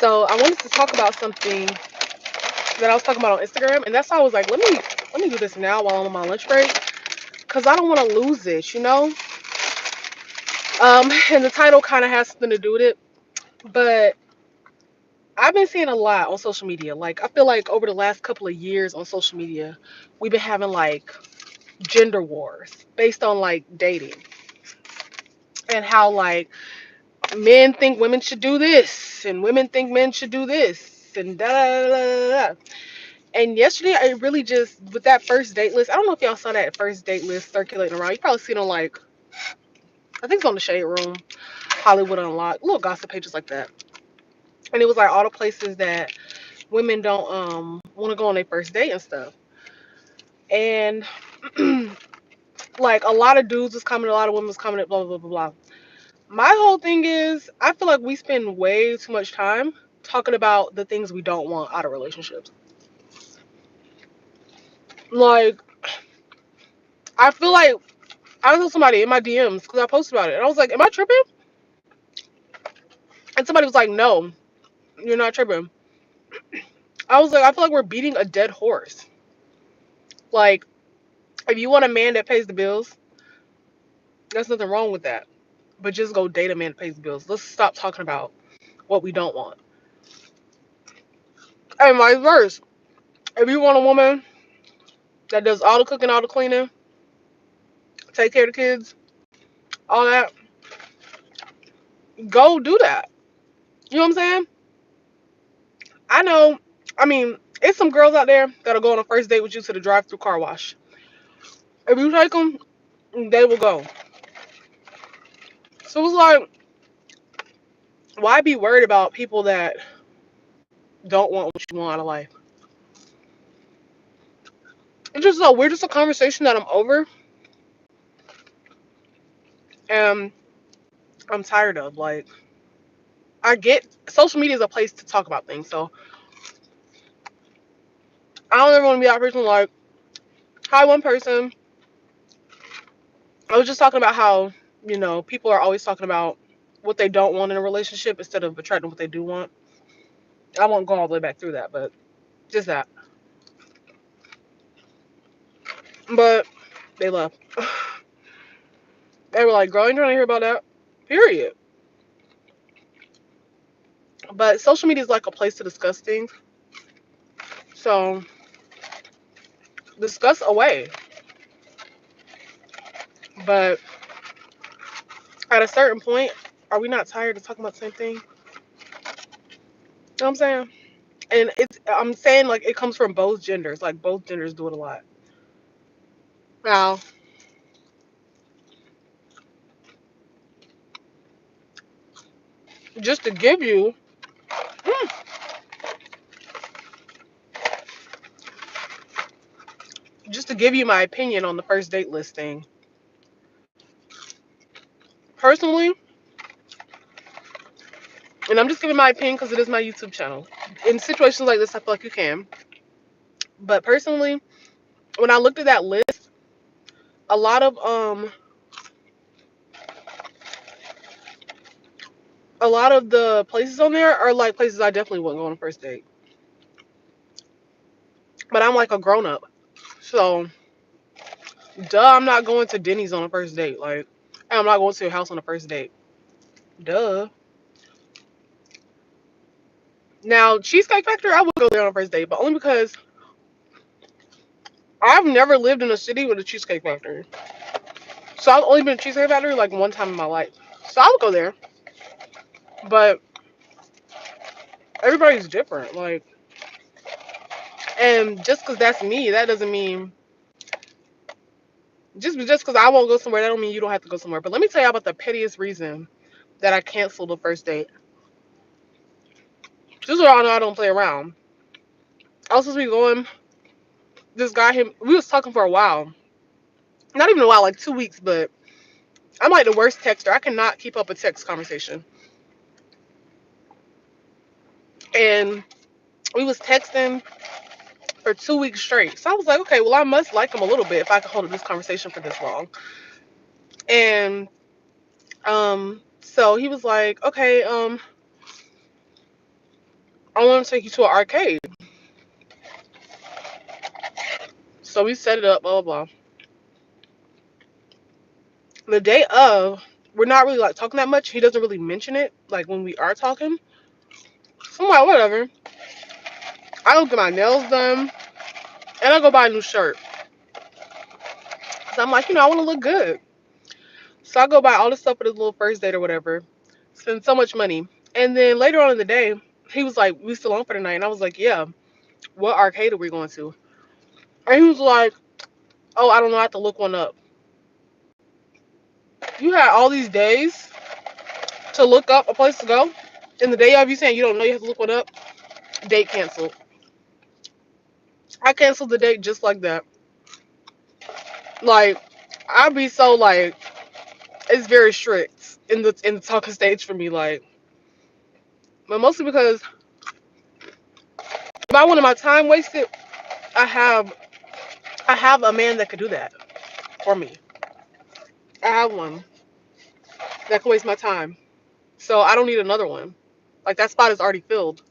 So I wanted to talk about something that I was talking about on Instagram, and that's why I was like, let me do this now while I'm on my lunch break, cause I don't want to lose it, you know. And the title kind of has something to do with it, but I've been seeing a lot on social media. Like I feel like over the last couple of years on social media, we've been having like gender wars based on like dating and how like men think women should do this and women think men should do this and da da da da da. Da. And yesterday, I really just with that first date list. I don't know if y'all saw that first date list circulating around. You probably seen it on like I think it's on the Shade Room, Hollywood Unlocked, little gossip pages like that. And it was like all the places that women don't want to go on their first date and stuff. And like a lot of dudes was coming, a lot of women was coming, blah blah blah blah blah. My whole thing is, I feel like we spend way too much time talking about the things we don't want out of relationships. Like I feel like I told somebody in my DMs because I posted about it, and I was like, "Am I tripping?" And somebody was like, "No, you're not tripping." I was like, "I feel like we're beating a dead horse. Like, if you want a man that pays the bills, there's nothing wrong with that. But just go date a man that pays the bills. Let's stop talking about what we don't want." And vice versa. If you want a woman that does all the cooking, all the cleaning, take care of the kids, all that, go do that. You know what I'm saying? I know. I mean, it's some girls out there that'll go on a first date with you to the drive-through car wash. If you take them, they will go. So it's like, why be worried about people that don't want what you want out of life? It's just we're just a conversation that I'm over and I'm tired of. Like, I get social media is a place to talk about things, so I don't ever want to be that person like, hi, one person. I was just talking about how, people are always talking about what they don't want in a relationship instead of attracting what they do want. I won't go all the way back through that, but just that. But they left. They were like, girl, you trying to hear about that? Period. But social media is like a place to discuss things. So discuss away. But at a certain point, are we not tired of talking about the same thing? You know what I'm saying? And I'm saying like it comes from both genders. Like both genders do it a lot. Now, just to give you, just to give you my opinion on the first date listing. Personally, and I'm just giving my opinion because it is my YouTube channel. In situations like this, I feel like you can. But personally, when I looked at that list, a lot of the places on there are like places I definitely wouldn't go on a first date. But I'm like a grown up, so duh, I'm not going to Denny's on a first date. Like, and I'm not going to your house on a first date. Duh. Now, Cheesecake Factory, I would go there on a first date, but only because I've never lived in a city with a Cheesecake Factory. So I've only been to Cheesecake Factory like one time in my life. So I would go there, but everybody's different. Like, and just because that's me, that doesn't mean just because I won't go somewhere, that don't mean you don't have to go somewhere. But let me tell you about the pettiest reason that I canceled the first date. Just so y'all know I don't play around. I was supposed to be going. This guy, we was talking for a while. Not even a while, like 2 weeks, but I'm like the worst texter. I cannot keep up a text conversation. And we was texting for 2 weeks straight. So I was like, okay, well, I must like him a little bit if I can hold up this conversation for this long. And so he was like, okay, I want to take you to an arcade. So we set it up, blah, blah, blah. The day of, we're not really like talking that much. He doesn't really mention it, like when we are talking. So I'm like, whatever. I go get my nails done and I go buy a new shirt. Cause I'm like, I want to look good. So I go buy all this stuff for this little first date or whatever. Spend so much money. And then later on in the day, he was like, we still on for the night. And I was like, yeah, what arcade are we going to? And he was like, oh, I don't know. I have to look one up. You had all these days to look up a place to go. And the day of you saying you don't know, you have to look one up. Date canceled. I canceled the date just like that. Like, I'd be so like, it's very strict in the talking stage for me. Like, but mostly because if I wanted my time wasted, I have I have a man that could do that for me. I have one that can waste my time. So I don't need another one. Like that spot is already filled.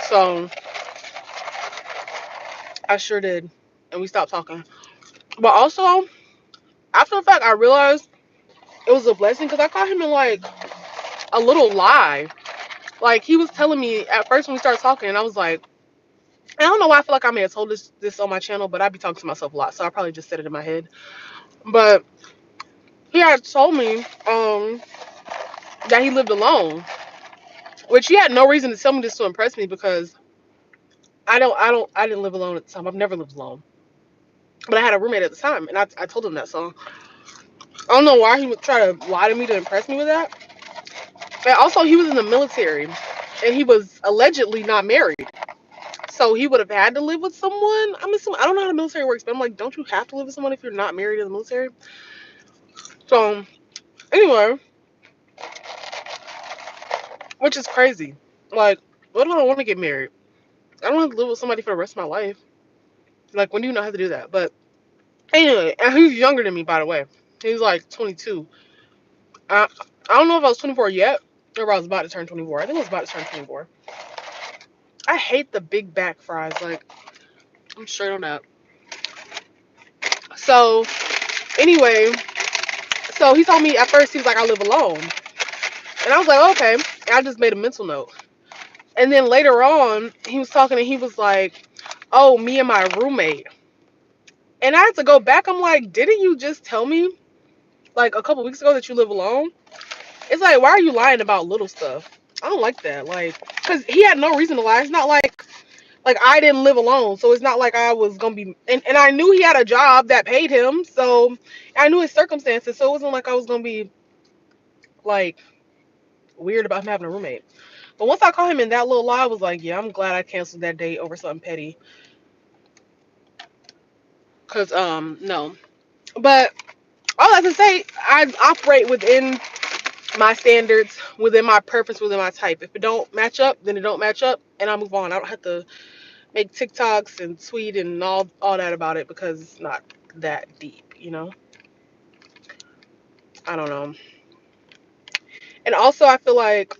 So I sure did. And we stopped talking. But also, after the fact, I realized it was a blessing because I caught him in like a little lie. Like he was telling me at first when we started talking, and I was like, I don't know why I feel like I may have told this on my channel, but I be talking to myself a lot, so I probably just said it in my head. But he had told me that he lived alone, which he had no reason to tell me this to impress me because I didn't live alone at the time. I've never lived alone, but I had a roommate at the time, and I told him that. So I don't know why he would try to lie to me to impress me with that. And also, he was in the military, and he was allegedly not married. So he would have had to live with someone. I'm assuming I don't know how the military works, but I'm like, don't you have to live with someone if you're not married in the military? So anyway, which is crazy. Like, what if I don't want to get married? I don't have to live with somebody for the rest of my life. Like, when do you not have to do that? But anyway, and he's younger than me, by the way. He's like 22. I don't know if I was 24 yet, or if I was about to turn 24. I think I was about to turn 24. I hate the big back fries. Like, I'm straight on that. So anyway, so he told me at first he was like, I live alone. And I was like, okay. And I just made a mental note. And then later on, he was talking and he was like, oh, me and my roommate. And I had to go back. I'm like, didn't you just tell me like a couple weeks ago that you live alone? It's like, why are you lying about little stuff? I don't like that. Like, because he had no reason to lie. It's not like I didn't live alone. So it's not like I was going to be. And I knew he had a job that paid him. So I knew his circumstances. So it wasn't like I was going to be like weird about him having a roommate. But once I caught him in that little lie, I was like, yeah, I'm glad I canceled that date over something petty. Cause no. But all I can say, I operate within my standards, within my purpose, within my type. If it don't match up, then it don't match up, and I move on. I don't have to make TikToks and tweet and all that about it because it's not that deep. I don't know. And also, I feel like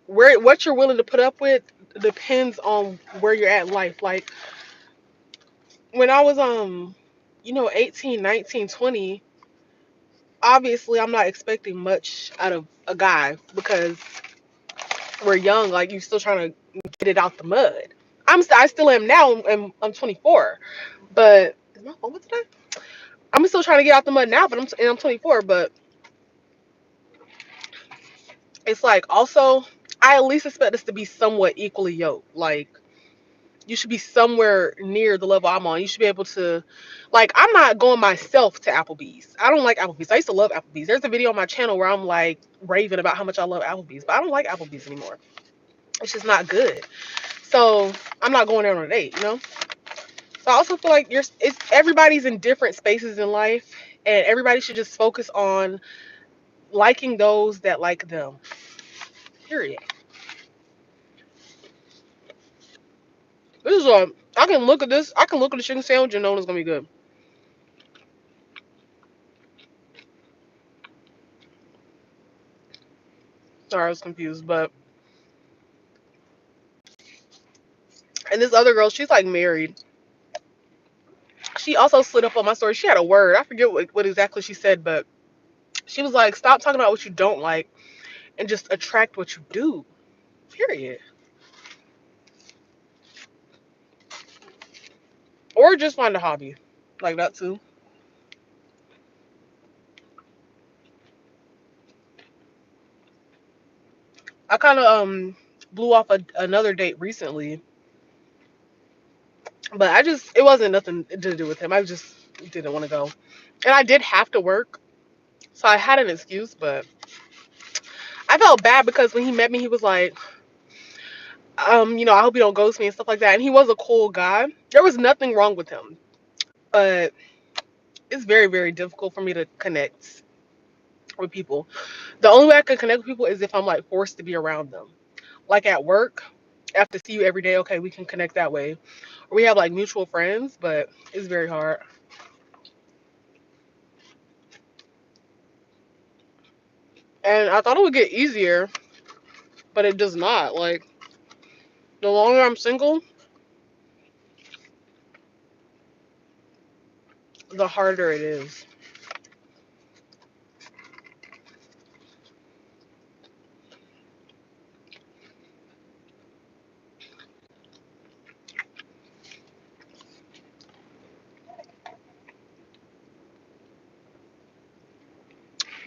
what you're willing to put up with depends on where you're at in life. Like when I was 18, 19, 20, obviously I'm not expecting much out of a guy because we're young, like you still trying to get it out the mud. I still am now, and I'm 24, but is my phone with today? I'm still trying to get out the mud now, but I'm 24. But it's like also I at least expect us to be somewhat equally yoked. Like you should be somewhere near the level I'm on. You should be able to, like, I'm not going myself to Applebee's. I don't like Applebee's. I used to love Applebee's. There's a video on my channel where I'm like raving about how much I love Applebee's, but I don't like Applebee's anymore. It's just not good. So I'm not going there on a date. So I also feel like it's everybody's in different spaces in life, and everybody should just focus on liking those that like them. Period. This is a I can look at this. I can look at the chicken sandwich and know it's gonna be good. Sorry, I was confused, but And this other girl, she's like married. She also slid up on my story. She had a word. I forget what exactly she said, but she was like, stop talking about what you don't like and just attract what you do. Period. Or just find a hobby. Like that too. I kind of blew off another date recently, but it wasn't nothing to do with him. I just didn't want to go. And I did have to work, so I had an excuse, but I felt bad because when he met me, he was like, I hope you don't ghost me and stuff like that. And he was a cool guy. There was nothing wrong with him, but it's very, very difficult for me to connect with people. The only way I can connect with people is if I'm like forced to be around them. Like at work, I have to see you every day. Okay, we can connect that way. Or we have like mutual friends, but it's very hard. And I thought it would get easier, but it does not. Like the longer I'm single, the harder it is.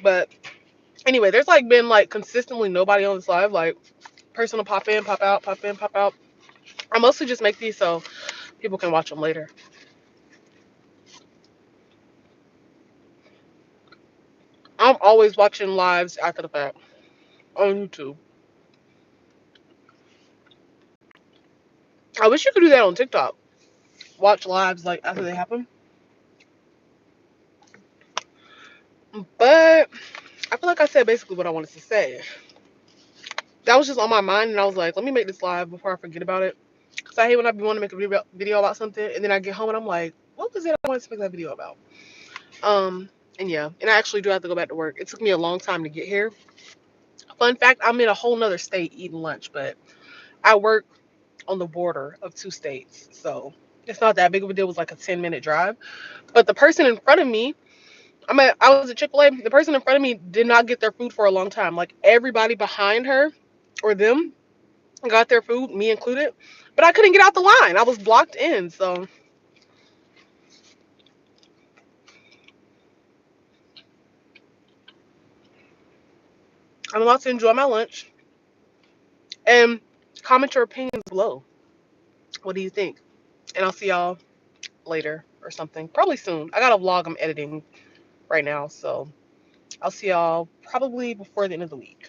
But anyway, there's like been like consistently nobody on this live. Like person will pop in, pop out, pop in, pop out. I mostly just make these so people can watch them later. I'm always watching lives after the fact on YouTube. I wish you could do that on TikTok. Watch lives like after they happen. But I feel like I said basically what I wanted to say. That was just on my mind, and I was like, let me make this live before I forget about it. Cause I hate when I be wanting to make a video about something, and then I get home and I'm like, what was it I wanted to make that video about? Um, and yeah, and I actually do have to go back to work. It took me a long time to get here. Fun fact, I'm in a whole nother state eating lunch, but I work on the border of two states, so it's not that big of a deal. It was like a 10-minute drive. But the person in front of me, I was at Chick-fil-A. The person in front of me did not get their food for a long time. Like everybody behind her or them got their food, me included. But I couldn't get out the line. I was blocked in. So I'm about to enjoy my lunch. And comment your opinions below. What do you think? And I'll see y'all later or something. Probably soon. I got a vlog I'm editing right now. So I'll see y'all probably before the end of the week.